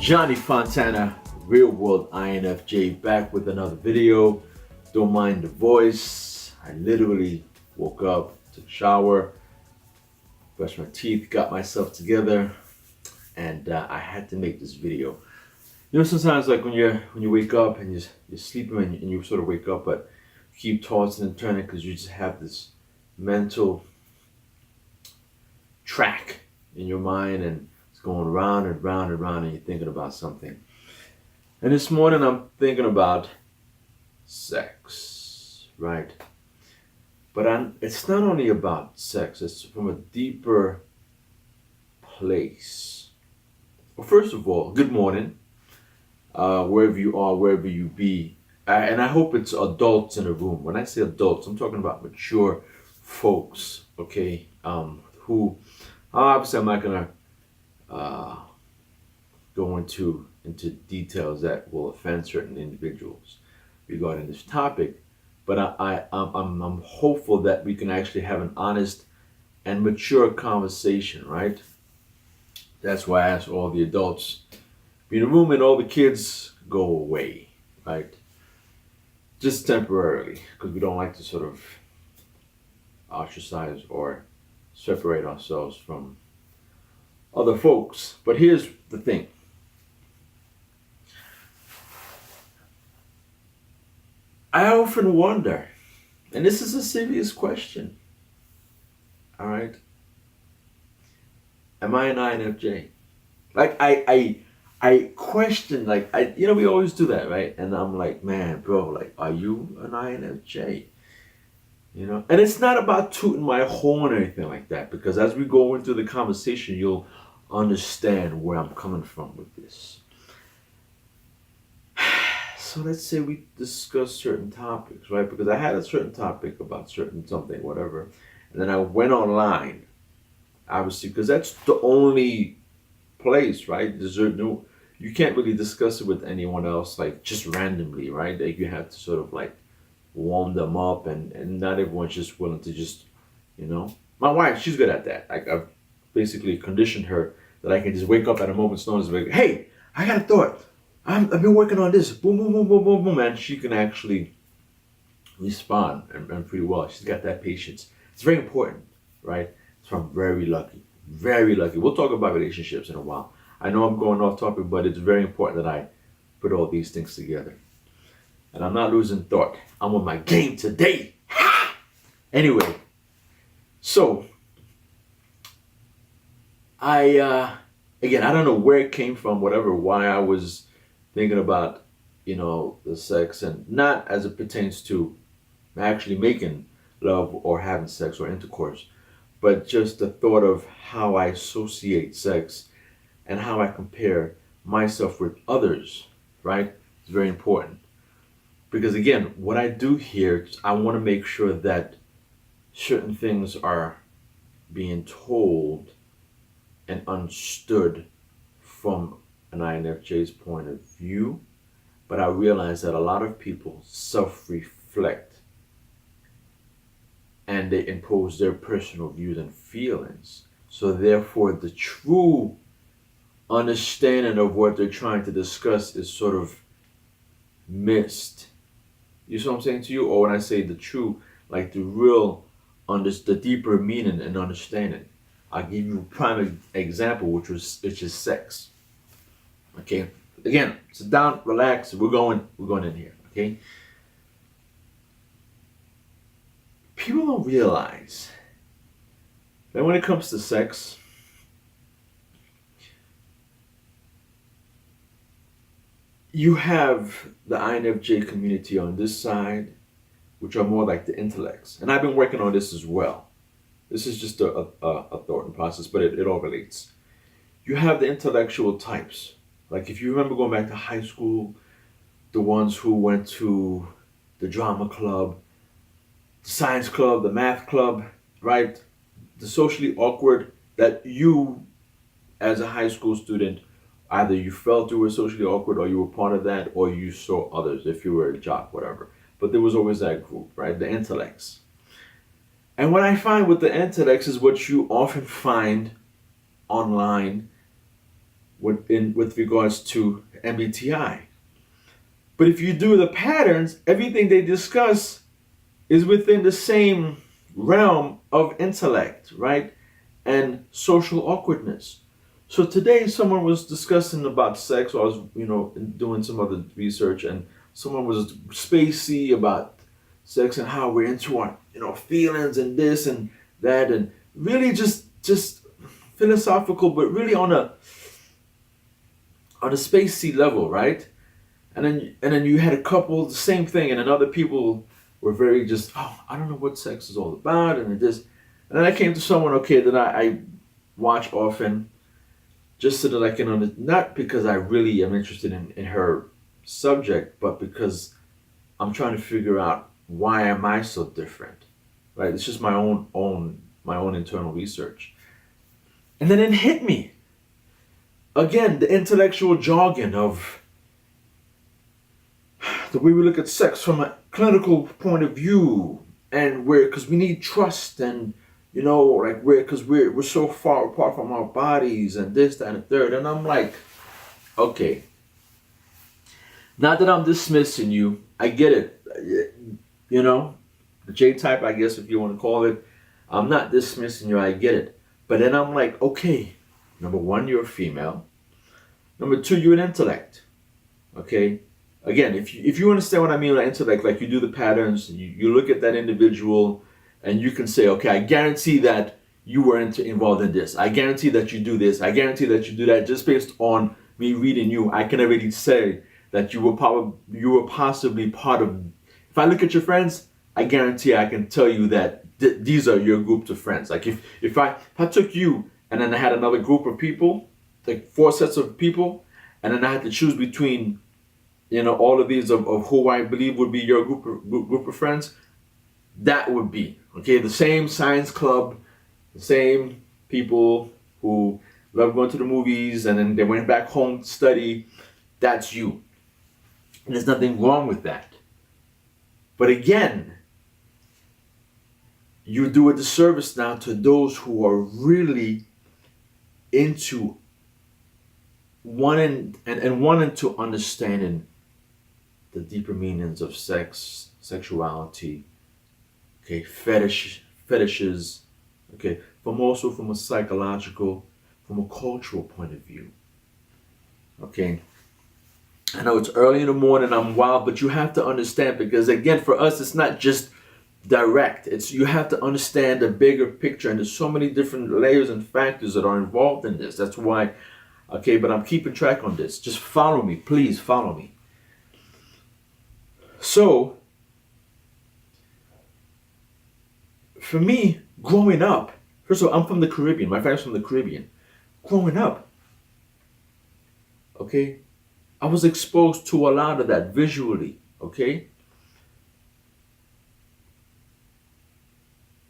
Johnny Fontana, Real World INFJ, back with another video. Don't mind the voice. I literally woke up, took a shower, brushed my teeth, got myself together, and I had to make this video. You know, sometimes like when you wake up and you're sleeping and you sort of wake up, but you keep tossing and turning because you just have this mental track in your mind and it's going round and round and round and you're thinking about something. And this morning I'm thinking about sex, right? But it's not only about sex, it's from a deeper place. Well, first of all, good morning, wherever you are, wherever you be. And I hope it's adults in the room. When I say adults, I'm talking about mature folks, okay? Who, obviously I'm not gonna go into details that will offend certain individuals regarding this topic, but I'm hopeful that we can actually have an honest and mature conversation, right? That's why I ask all the adults be in the room and all the kids go away, right? Just temporarily, because we don't like to sort of ostracize or separate ourselves from other folks. But here's the thing. I often wonder, and this is a serious question, all right? Am I an INFJ? Like I question, like we always do that, right? And I'm like, man, bro, like, are you an INFJ? You know, and it's not about tooting my horn or anything like that, because as we go into the conversation, you'll understand where I'm coming from with this. So let's say we discuss certain topics, right? Because I had a certain topic about certain something, whatever, and then I went online, obviously, because that's the only place, right? You can't really discuss it with anyone else, like just randomly, right? Like you have to sort of like warm them up, and not everyone's just willing to just, My wife, she's good at that. Like I've basically conditioned her that I can just wake up at a moment's notice and be like, hey, I got a thought. I've been working on this. Boom, boom, boom, boom, boom, boom, and she can actually respond and pretty well. She's got that patience. It's very important, right? So I'm very lucky. Very lucky. We'll talk about relationships in a while. I know I'm going off topic, but it's very important that I put all these things together. And I'm not losing thought. I'm on my game today. Anyway, so again, I don't know where it came from, why I was thinking about, the sex, and not as it pertains to actually making love or having sex or intercourse, but just the thought of how I associate sex and how I compare myself with others, right? It's very important. Because again, what I do here, I want to make sure that certain things are being told and understood from an INFJ's point of view. But I realize that a lot of people self-reflect and they impose their personal views and feelings. So therefore, the true understanding of what they're trying to discuss is sort of missed. You see what I'm saying to you? Or when I say the true, like the real, the deeper meaning and understanding. I'll give you a prime example, which is sex. Okay? Again, sit down, relax, we're going in here, okay? People don't realize that when it comes to sex, you have the INFJ community on this side, which are more like the intellects. And I've been working on this as well. This is just a thought and process, but it all relates. You have the intellectual types. Like if you remember going back to high school, the ones who went to the drama club, the science club, the math club, right? The socially awkward that you, as a high school student, either you felt you were socially awkward or you were part of that, or you saw others if you were a jock, whatever. But there was always that group, right? The intellects. And what I find with the intellects is what you often find online with regards to MBTI. But if you do the patterns, everything they discuss is within the same realm of intellect, right? And social awkwardness. So today someone was discussing about sex, or I was, doing some other research, and someone was spacey about sex and how we're into our, feelings and this and that, and really just philosophical, but really on a spacey level, right? And then you had a couple the same thing, and then other people were very just, oh, I don't know what sex is all about, and and then I came to someone, okay, that I watch often, just so that I can not because I really am interested in her subject, but because I'm trying to figure out why am I so different, right? It's just my own internal research, and then it hit me again, the intellectual jargon of the way we look at sex from a clinical point of view, and because we need trust, and like we're so far apart from our bodies, and this, that, and the third, and I'm like, okay, not that I'm dismissing you, I get it, the J type, I guess, if you want to call it, I'm not dismissing you, I get it, but then I'm like, okay, number one, you're a female, number two, you're an intellect, okay. Again, if you understand what I mean by intellect, like you do the patterns, you look at that individual, and you can say, okay, I guarantee that you were involved in this. I guarantee that you do this. I guarantee that you do that. Just based on me reading you, I can already say that you were possibly part of. If I look at your friends, I guarantee I can tell you that these are your group of friends. Like if I took you and then I had another group of people, like 4 sets of people, and then I had to choose between all of these of who I believe would be your group of friends, that would be, okay, the same science club, the same people who love going to the movies, and then they went back home to study, that's you. And there's nothing wrong with that. But again, you do a disservice now to those who are really into wanting to understanding the deeper meanings of sex, sexuality, okay, fetishes, okay, also from a psychological, from a cultural point of view. Okay. I know it's early in the morning, I'm wild, but you have to understand, because again, for us, it's not just direct. You have to understand the bigger picture, and there's so many different layers and factors that are involved in this. That's why, okay, but I'm keeping track on this. Just follow me, please follow me. So, for me, growing up, first of all, I'm from the Caribbean. My family's from the Caribbean. Growing up, okay, I was exposed to a lot of that visually, okay?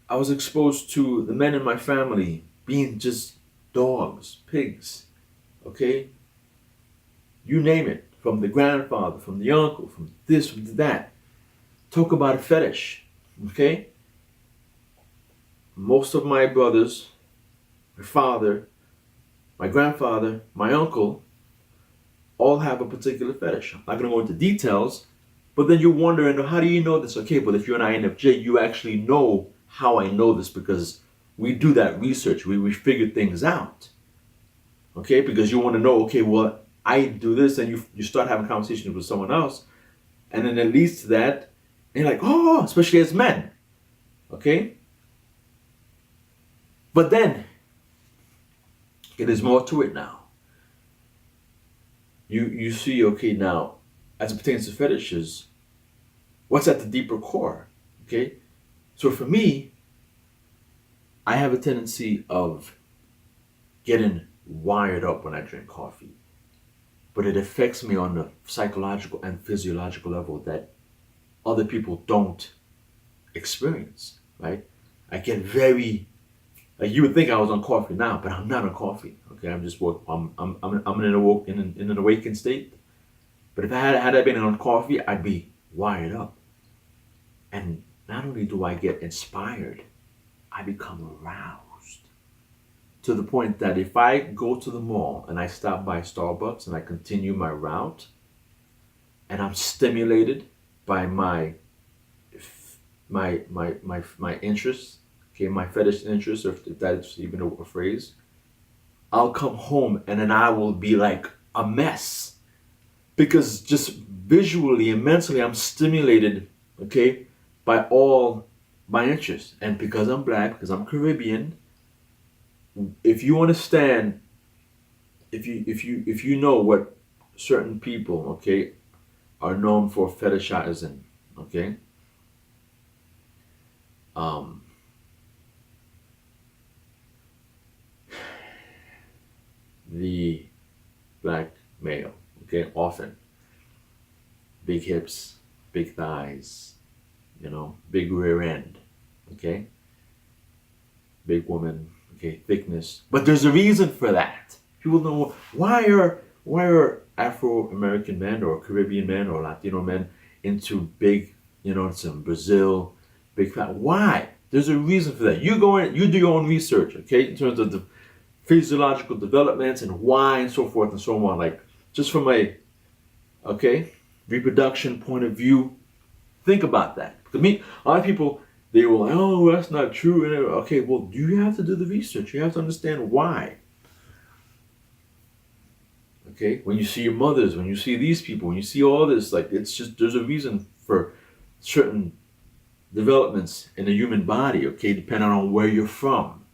I was exposed to the men in my family being just dogs, pigs, okay? You name it, from the grandfather, from the uncle, from this, from that. Talk about a fetish, okay? Most of my brothers, my father, my grandfather, my uncle, all have a particular fetish. I'm not going to go into details, but then you're wondering, how do you know this? Okay, but if you're an INFJ, you actually know how I know this, because we do that research. We figure things out. Okay, because you want to know, okay, well, I do this, and you start having conversations with someone else, and then it leads to that, and you're like, oh, especially as men. Okay? But then, okay, there's more to it now. You see, okay, now, as it pertains to fetishes, what's at the deeper core? Okay? So for me, I have a tendency of getting wired up when I drink coffee. But it affects me on the psychological and physiological level that other people don't experience, right? I get very, like, you would think I was on coffee now, but I'm not on coffee. Okay, I'm just I'm in an awakened state. But if I had been on coffee, I'd be wired up. And not only do I get inspired, I become aroused to the point that if I go to the mall and I stop by Starbucks and I continue my route and I'm stimulated by my interests, okay, my fetish interests, or if that's even a phrase, I'll come home and then I will be like a mess because just visually and mentally I'm stimulated, okay, by all my interests. And because I'm black, because I'm Caribbean, if you understand, if you know what certain people, okay, are known for fetishizing, okay, um, the black male, okay, often big hips, big thighs, big rear end, okay, big woman, okay, thickness. But there's a reason for that. People know why are Afro American men or Caribbean men or Latino men into big, some Brazil, big fat. Why? There's a reason for that. You go in, you do your own research, okay, in terms of the physiological developments and why and so forth and so on. Like just from a reproduction point of view, think about that. Because a lot of people, they were like, oh, that's not true. And okay, well, you have to do the research. You have to understand why. Okay, when you see your mothers, when you see these people, when you see all this, like it's just there's a reason for certain developments in the human body. Okay, depending on where you're from.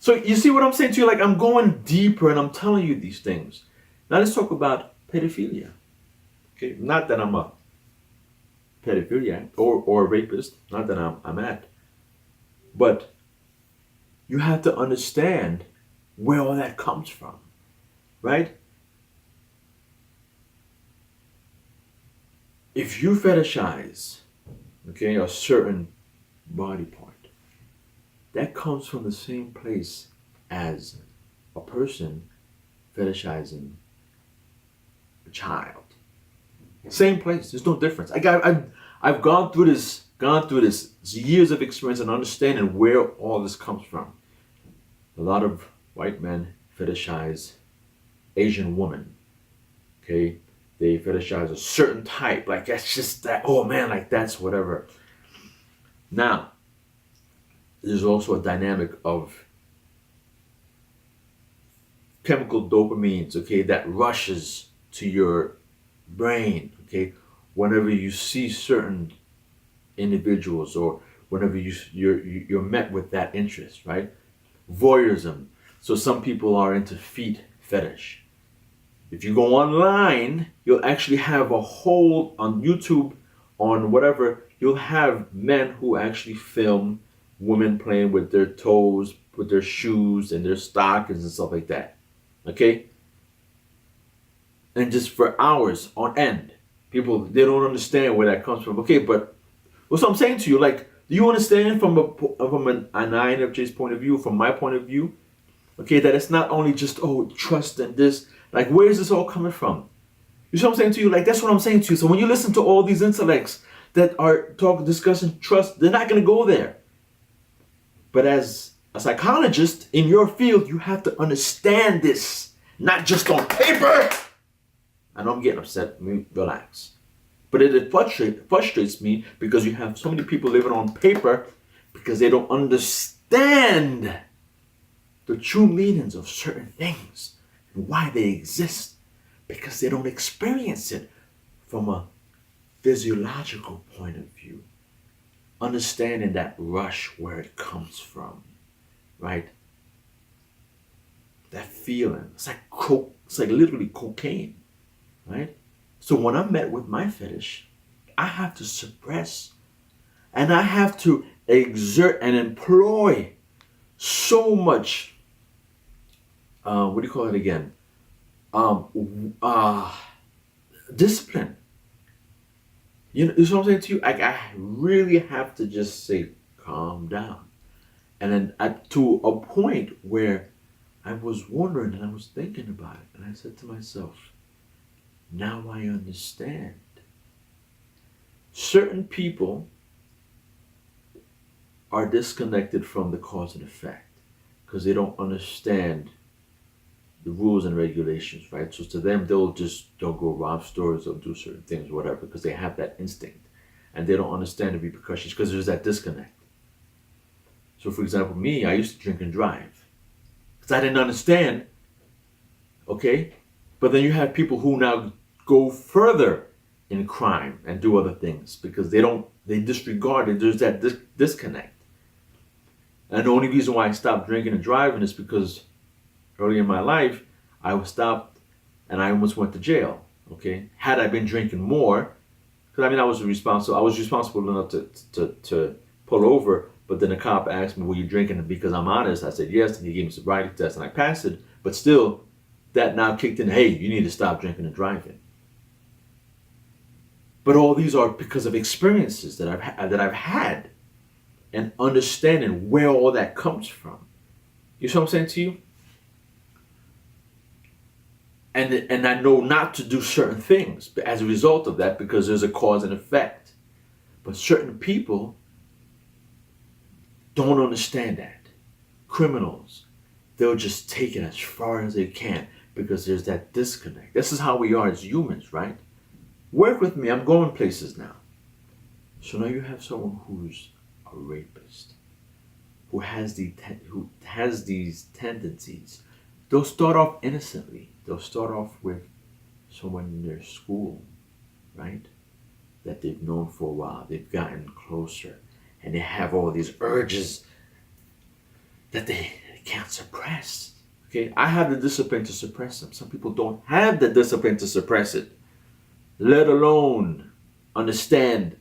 So you see what I'm saying to you? Like I'm going deeper and I'm telling you these things. Now let's talk about pedophilia. Okay, not that I'm a pedophiliac or a rapist, not that I'm at, but you have to understand where all that comes from, right? If you fetishize, okay, a certain body part, that comes from the same place as a person fetishizing a child. Same place. There's no difference. I've gone through this it's years of experience and understanding where all this comes from. A lot of white men fetishize Asian women. Okay, they fetishize a certain type. Like that's just that. Oh man, like that's whatever. Now, there's also a dynamic of chemical dopamines. Okay, that rushes to your brain. Okay, whenever you see certain individuals or whenever you're met with that interest, right? Voyeurism. So some people are into feet fetish. If you go online, you'll actually have a whole on YouTube, on whatever, you'll have men who actually film women playing with their toes, with their shoes and their stockings and stuff like that. Okay? And just for hours on end. People, they don't understand where that comes from. Okay, but what's I'm saying to you, like, do you understand from an INFJ's point of view, from my point of view, okay, that it's not only just, oh, trust and this, like, where is this all coming from? You see what I'm saying to you? Like, that's what I'm saying to you. So when you listen to all these intellects that are discussing trust, they're not going to go there. But as a psychologist in your field, you have to understand this, not just on paper. I know I'm getting upset. Relax. But it frustrates me because you have so many people living on paper because they don't understand the true meanings of certain things and why they exist, because they don't experience it from a physiological point of view. Understanding that rush, where it comes from, right? That feeling. It's like literally cocaine, right? So when I'm met with my fetish, I have to suppress and I have to exert and employ so much, what do you call it again? Discipline. You know what I'm saying to you? I really have to just say, calm down. And then to a point where I was wondering and I was thinking about it. And I said to myself, now I understand. Certain people are disconnected from the cause and effect. because they don't understand the rules and regulations, right? So to them, they'll go rob stores, they'll do certain things, whatever, because they have that instinct, and they don't understand the repercussions because there's that disconnect. So, for example, me, I used to drink and drive because I didn't understand. Okay, but then you have people who now go further in crime and do other things because they disregard it. There's that disconnect. And the only reason why I stopped drinking and driving is because early in my life, I was stopped and I almost went to jail. Okay, had I been drinking more, because I mean I was responsible enough to pull over, but then the cop asked me, "Were you drinking?" And because I'm honest, I said yes, and he gave me a sobriety test and I passed it. But still, that now kicked in. Hey, you need to stop drinking and driving. But all these are because of experiences that I've had, and understanding where all that comes from. You see what I'm saying to you? And I know not to do certain things as a result of that because there's a cause and effect. But certain people don't understand that. Criminals, they'll just take it as far as they can because there's that disconnect. This is how we are as humans, right? Work with me, I'm going places now. So now you have someone who's a rapist, who has these tendencies. They'll start off innocently. They'll start off with someone in their school, right? That they've known for a while. They've gotten closer. And they have all these urges that they can't suppress. Okay, I have the discipline to suppress them. Some people don't have the discipline to suppress it, let alone understand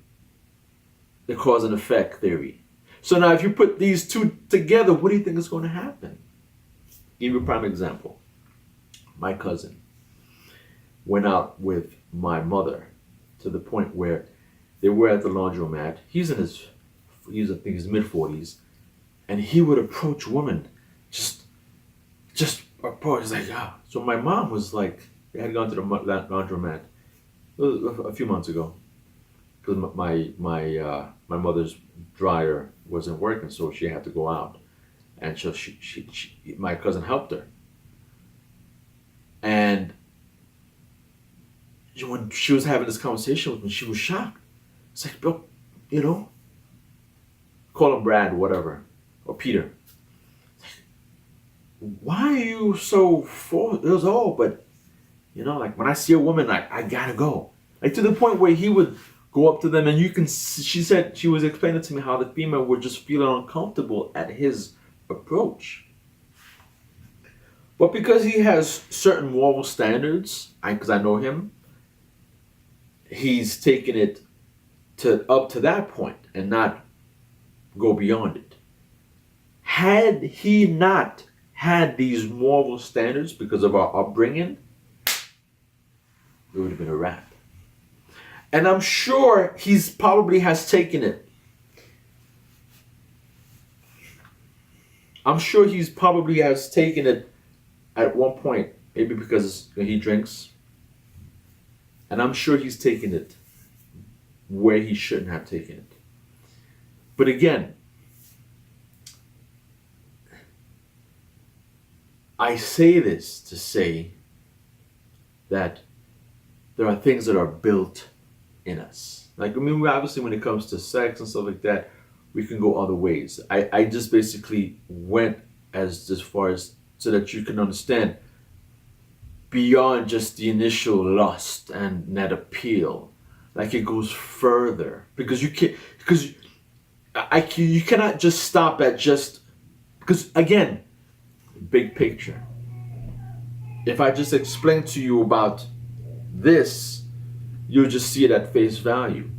the cause and effect theory. So now if you put these two together, what do you think is going to happen? Give you a prime example. My cousin went out with my mother to the point where they were at the laundromat. He's in his mid-40s, and he would approach women, just approach, like, ah. So my mom was like, they had gone to the laundromat a few months ago, because my mother's dryer wasn't working, so she had to go out, and so my cousin helped her, and when she was having this conversation with me, she was shocked. It's like, Bill, call him Brad, whatever, or Peter. Why are you so 4 years old? But, like when I see a woman, I gotta go. Like to the point where he would go up to them and she said, she was explaining to me how the female would just feel uncomfortable at his approach. But because he has certain moral standards, because I know him, he's taken it up to that point and not go beyond it. Had he not had these moral standards because of our upbringing, it would have been a wrap. And I'm sure he's probably has taken it. I'm sure he's probably has taken it at one point, maybe because he drinks. And I'm sure he's taken it where he shouldn't have taken it. But again, I say this to say that there are things that are built in us. Like, obviously when it comes to sex and stuff like that, we can go other ways. I just basically went as far as so that you can understand beyond just the initial lust and that appeal. Like it goes further because you cannot just stop at just, because again, big picture. If I just explain to you about this, you'll just see it at face value.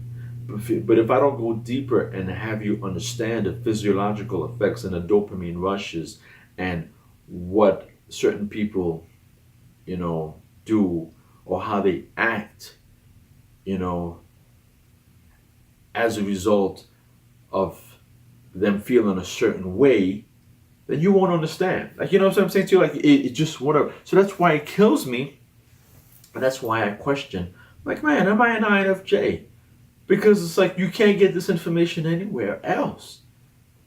But if I don't go deeper and have you understand the physiological effects and the dopamine rushes and what certain people, do or how they act, as a result of them feeling a certain way, then you won't understand. Like, what I'm saying to you? Like, it just whatever. So that's why it kills me. And that's why I question, like, man, am I an INFJ? Because it's like you can't get this information anywhere else,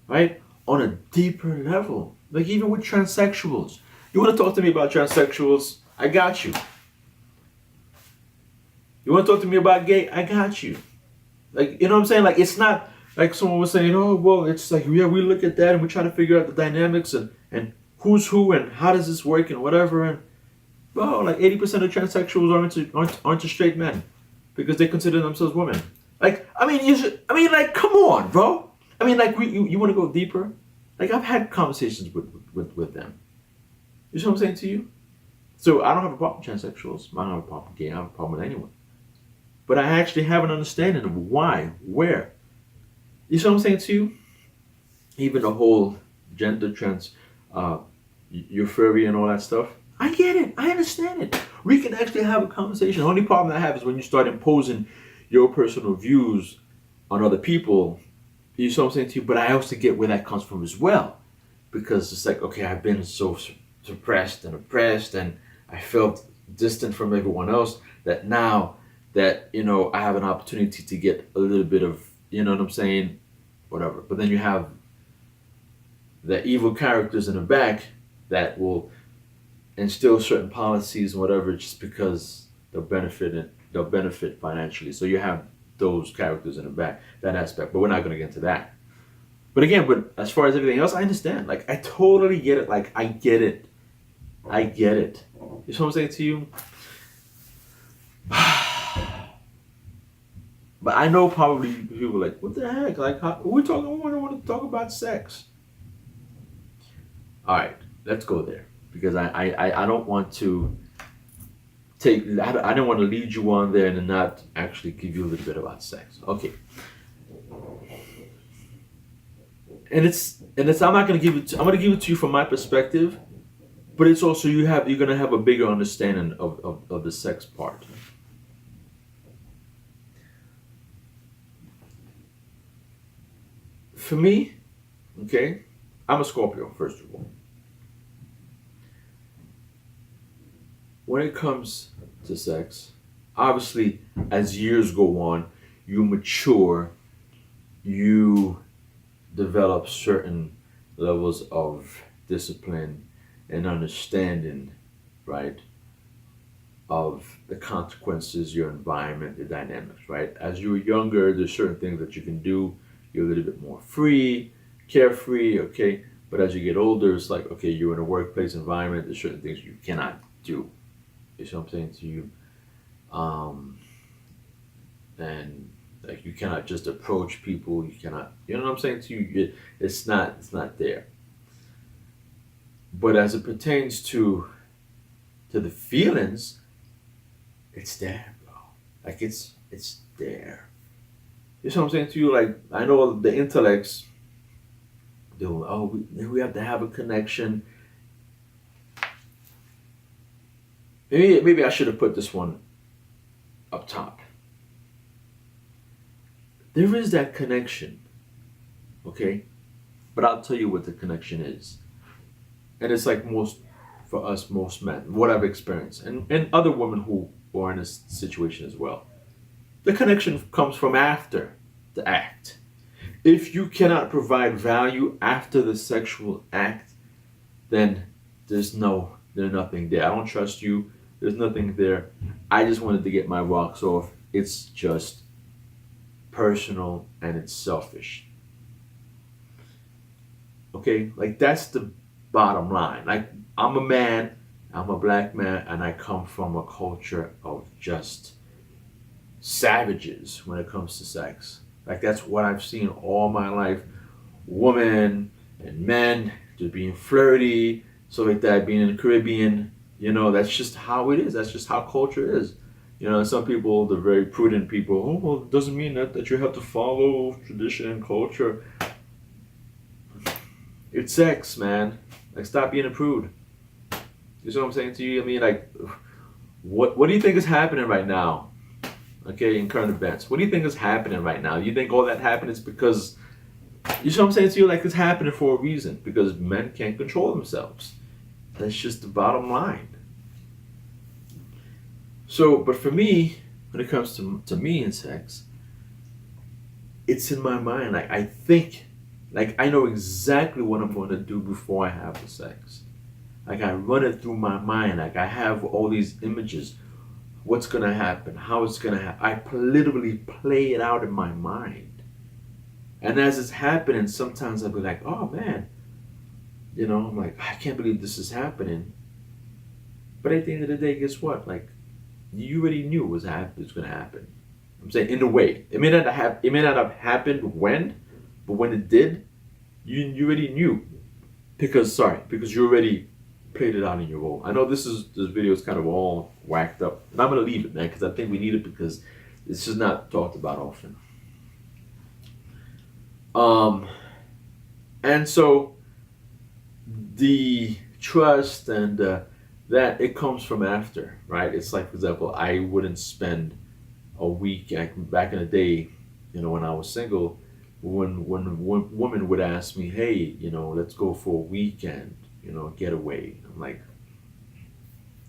right? On a deeper level. Like even with transsexuals. You want to talk to me about transsexuals? I got you. You want to talk to me about gay? I got you. Like, you know what I'm saying? Like, it's not like someone was saying, oh, well, it's like, yeah, we look at that and we try to figure out the dynamics and who's who and how does this work and whatever. And, well, like 80% of transsexuals aren't straight men because they consider themselves women. Like, I mean, like, come on, bro. I mean, like, you want to go deeper? Like, I've had conversations with them. You see what I'm saying to you? So I don't have a problem with transsexuals. I don't have a problem with gay. I don't have a problem with anyone. But I actually have an understanding of why, where. You see what I'm saying to you? Even the whole gender trans, euphoria and all that stuff. I get it. I understand it. We can actually have a conversation. The only problem I have is when you start imposing your personal views on other people. You see what I'm saying to you? But I also get where that comes from as well. Because it's like, okay, I've been so suppressed and oppressed and I felt distant from everyone else that now that, you know, I have an opportunity to get a little bit of, you know what I'm saying, whatever. But then you have the evil characters in the back that will instill certain policies and whatever just because they'll benefit financially. So you have those characters in the back, that aspect. But we're not going to get into that. But again, but as far as everything else, I understand. Like, I totally get it. Like, I get it. I get it. You know what I'm saying to you? But I know probably people are like, what the heck? Like, we want to talk about sex. All right, let's go there. Because I don't want to I don't want to lead you on there and not actually give you a little bit about sex. Okay. And it's I'm not gonna give it I'm gonna give it to you from my perspective, but it's also you're gonna have a bigger understanding of the sex part. For me, okay, I'm a Scorpio, first of all. When it comes to sex, obviously, as years go on, you mature, you develop certain levels of discipline and understanding, right, of the consequences, your environment, the dynamics, right? As you're younger, there's certain things that you can do. You're a little bit more free, carefree, okay? But as you get older, it's like, okay, you're in a workplace environment, there's certain things you cannot do. You see what I'm saying to you? And like you cannot just approach people. You cannot, you know what I'm saying to you? It's not there. But as it pertains to the feelings, it's there, bro. Like it's there. You see what I'm saying to you? Like I know the intellects. We have to have a connection. Maybe I should have put this one up top. There is that connection, okay? But I'll tell you what the connection is. And it's like most men, what I've experienced, and other women who are in this situation as well. The connection comes from after the act. If you cannot provide value after the sexual act, then there's nothing there. I don't trust you. There's nothing there. I just wanted to get my rocks off. It's just personal and it's selfish. Okay? Like that's the bottom line. Like I'm a man, I'm a black man, and I come from a culture of just savages when it comes to sex. Like that's what I've seen all my life. Women and men just being flirty, so like that, being in the Caribbean. You know, that's just how it is. That's just how culture is. You know, and some people, the very prudent people, oh, well, it doesn't mean that you have to follow tradition and culture. It's sex, man. Like, stop being a prude. You see what I'm saying to you? I mean, like, what do you think is happening right now? Okay, in current events. What do you think is happening right now? You think all that happened is because, you see what I'm saying to you? Like, it's happening for a reason. Because men can't control themselves. That's just the bottom line. So, but for me, when it comes to me and sex, it's in my mind. Like I think Like, I know exactly what I'm going to do before I have the sex. Like, I run it through my mind. Like, I have all these images. What's going to happen? How it's going to happen? I literally play it out in my mind. And as it's happening, sometimes I'll be like, oh man, I'm like, I can't believe this is happening. But at the end of the day, guess what? Like, you already knew it was going to happen. I'm saying, in a way, it may not have happened when, but when it did, you already knew because you already played it out in your role. I know this video is kind of all whacked up, and I'm gonna leave it, man, because I think we need it because it's just not talked about often. And so the trust and that it comes from after, right? It's like, for example, I wouldn't spend a week back in the day, when I was single, when women would ask me, hey, let's go for a weekend, getaway. I'm like,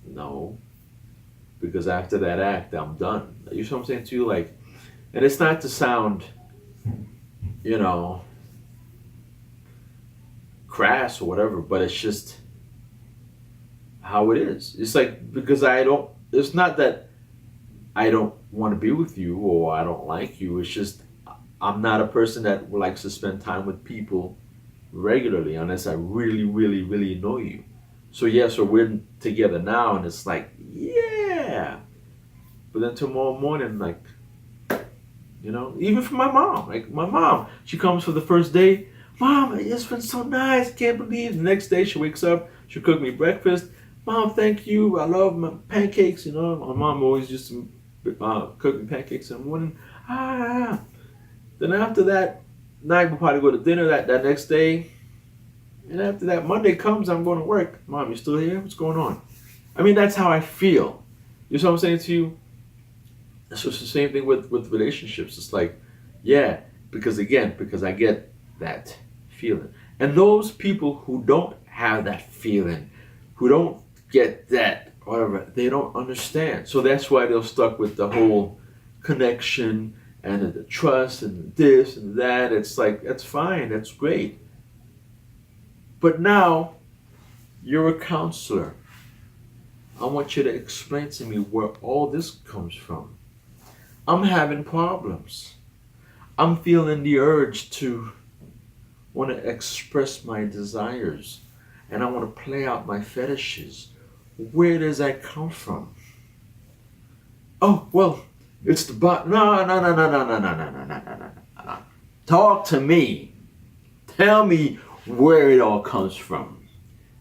no, because after that act, I'm done. You know what I'm saying to you? Like, and it's not to sound, crass or whatever, but it's just how it is. It's like, because it's not that I don't want to be with you or I don't like you. It's just I'm not a person that likes to spend time with people regularly unless I really, really, really know you. So yeah, so we're together now, and it's like, yeah. But then tomorrow morning, like, even for my mom, like my mom, she comes for the first day. Mom, it's been so nice. Can't believe. The next day she wakes up, she'll cook me breakfast. Mom, thank you. I love my pancakes. My mom always used to cook me pancakes in the morning. Then after that night, we'll probably go to dinner that next day. And after that, Monday comes, I'm going to work. Mom, you still here? What's going on? I mean, that's how I feel. You know what I'm saying to you? So it's the same thing with relationships. It's like, yeah, because I get that feeling. And those people who don't have that feeling, who don't get that, whatever, they don't understand. So that's why they're stuck with the whole connection and the trust and this and that. It's like, that's fine, that's great. But now, you're a counselor. I want you to explain to me where all this comes from. I'm having problems. I'm feeling the urge to want to express my desires, and I want to play out my fetishes. Where does that come from? Oh, well, it's the No. Talk to me. Tell me where it all comes from.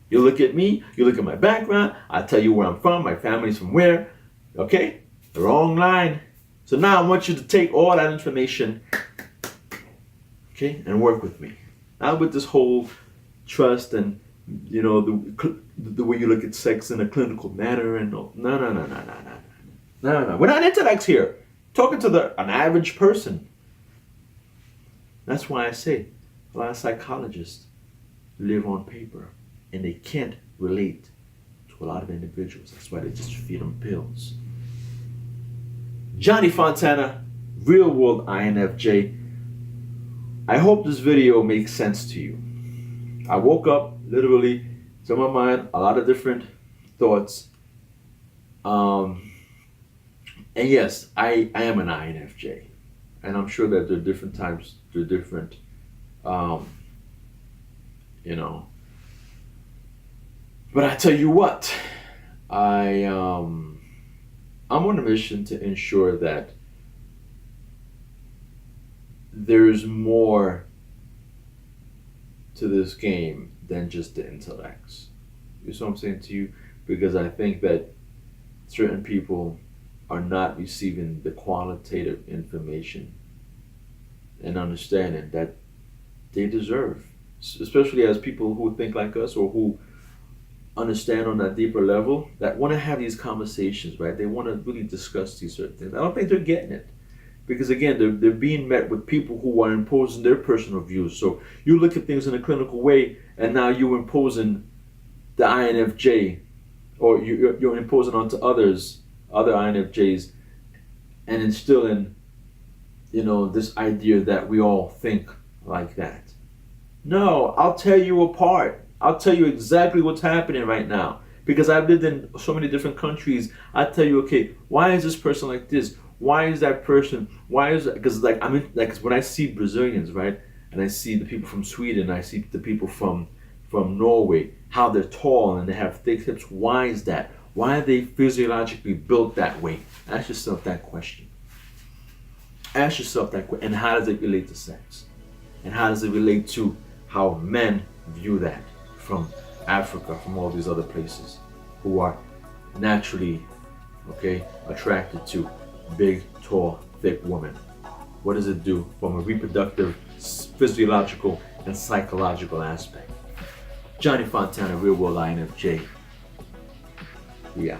You look at me, you look at my background, I tell you where I'm from, my family's from where. Okay? The wrong line. So now I want you to take all that information, okay, and work with me. Not with this whole trust and, the way you look at sex in a clinical manner and no. We're not intellects here. Talking to an average person. That's why I say a lot of psychologists live on paper and they can't relate to a lot of individuals. That's why they just feed them pills. Johnny Fontana, Real World INFJ. I hope this video makes sense to you. I woke up, literally, to my mind, a lot of different thoughts. And yes, I am an INFJ. And I'm sure that there are different types, there are different, But I tell you what, I'm on a mission to ensure that there's more to this game than just the intellects. You see what I'm saying to you? Because I think that certain people are not receiving the qualitative information and understanding that they deserve, especially as people who think like us or who understand on that deeper level, that want to have these conversations, right? They want to really discuss these certain things. I don't think they're getting it. Because again, they're being met with people who are imposing their personal views. So you look at things in a clinical way, and now you're imposing the INFJ, or you're imposing onto other INFJs, and instilling, this idea that we all think like that. No, I'll tear you apart. I'll tell you exactly what's happening right now. Because I've lived in so many different countries. I tell you, okay, why is this person like this? Why is that person? Why is it? Because like I'm in, like 'cause when I see Brazilians, right, and I see the people from Sweden, I see the people from Norway, how they're tall and they have thick hips. Why is that? Why are they physiologically built that way? Ask yourself that question. Ask yourself that question. And how does it relate to sex? And how does it relate to how men view that from Africa, from all these other places who are naturally, okay, attracted to big, tall, thick women? What does it do from a reproductive, physiological, and psychological aspect? Johnny Fontana, Real World INFJ. Yeah.